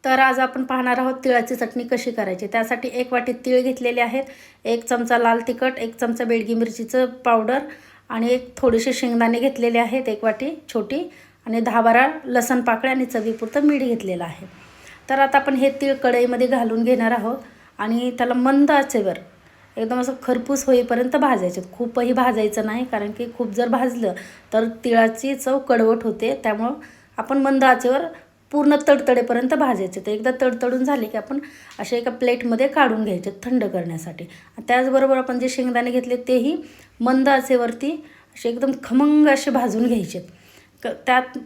तर आज आपण पाहणार आहोत तिळाची चटणी कशी करायची। त्यासाठी 1 वाटी तीळ घेतलेले आहेत, 1 चमचा लाल तिखट, 1 चमचा बेडगी मिरचीचं पावडर आणि एक थोडेसे शेंगदाणे घेतलेले आहेत 1 वाटी छोटी आणि 10-12 लसण पाकळ्या आणि चवीपुरतं मीठ घेतलेलं आहे। तर आता आपण हे तीळ कढईमध्ये घालून घेणार आहोत आणि त्याला मंद आचेवर एकदम असं खरपूस होईपर्यंत भाजायचे। खूपही भाजायचं नाही, कारण की खूप जर भाजलं तर तिळाची चव कडवट होते। त्यामुळे आपण मंद आचेवर पूर्ण तडतडेपर्यंत भाजायचे। तर एकदा तडतडून झाले की आपण असे एका प्लेटमध्ये काढून घ्यायचे थंड करण्यासाठी। त्याचबरोबर आपण जे शेंगदाणे घेतले तेही मंद आचेवरती असे एकदम खमंग असे भाजून घ्यायचे। त्यात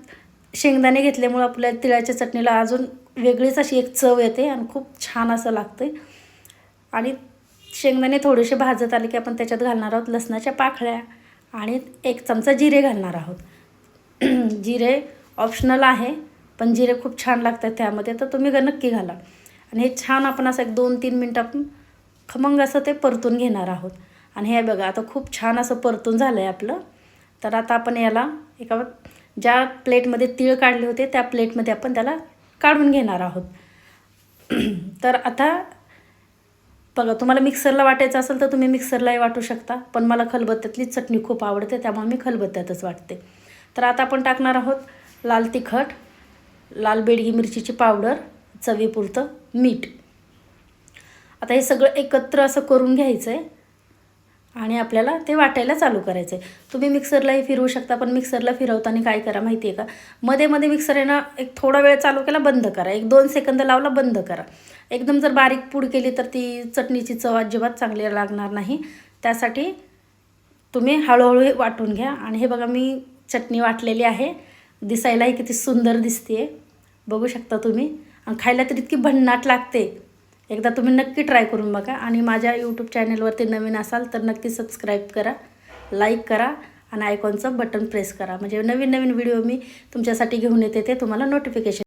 शेंगदाणे घेतल्यामुळे आपल्या तिळाच्या चटणीला अजून वेगळीच अशी एक चव येते आणि खूप छान असं लागते। आणि शेंगदाणे थोडेसे भाजत आले की आपण त्याच्यात घालणार आहोत लसणाच्या पाकळ्या आणि 1 चमचा जिरे घालणार आहोत। जिरे ऑप्शनल आहे, पण जिरे खूप छान लागतात त्यामध्ये, तर तुम्ही नक्की घाला। आणि हे छान आपण असं 1-2-3 मिनिटं आपण खमंग असं ते परतून घेणार आहोत। आणि हे बघा आता खूप छान असं परतून झालं आहे आपलं। तर आता आपण याला एका ज्या प्लेटमध्ये तीळ काढले होते त्या प्लेटमध्ये आपण त्याला काढून घेणार आहोत। तर आता बघा, तुम्हाला मिक्सरला वाटायचं असेल तर तुम्ही मिक्सरलाही वाटू शकता, पण मला खलबत्त्यातली चटणी खूप आवडते त्यामुळे मी खलबत्त्यातच वाटते। तर आता आपण टाकणार आहोत लाल तिखट, लाल बेडगी मिरचीची पावडर, चवीपुरतं मीठ। आता हे सगळं एकत्र असं करून घ्यायचं आहे आणि आपल्याला ते वाटायला चालू करायचं आहे। तुम्ही मिक्सरलाही फिरवू शकता, पण मिक्सरला फिरवताना काय करा माहिती आहे का, मध्ये मध्ये मिक्सर आहे ना एक थोडा वेळ चालू केला बंद करा, 1-2 सेकंद लावला बंद करा। एकदम जर बारीक पूड केली तर ती चटणीची चव अजिबात चांगली लागणार नाही। त्यासाठी तुम्ही हळूहळू वाटून घ्या। आणि हे बघा मी चटणी वाटलेली आहे, दिसायलाही किती सुंदर दिसते बघू शकता तुम्ही, आणि खायला तर इतकी भन्नाट लागते। एकदा तुम्ही नक्की ट्राय करून बघा। आणि माझ्या यूट्यूब चॅनलवरती नवीन असाल तर नक्की सबस्क्राईब करा, लाईक करा आणि आयकॉनचं बटन प्रेस करा, म्हणजे नवीन नवीन व्हिडिओ मी तुमच्यासाठी घेऊन येते ते तुम्हाला नोटिफिकेशन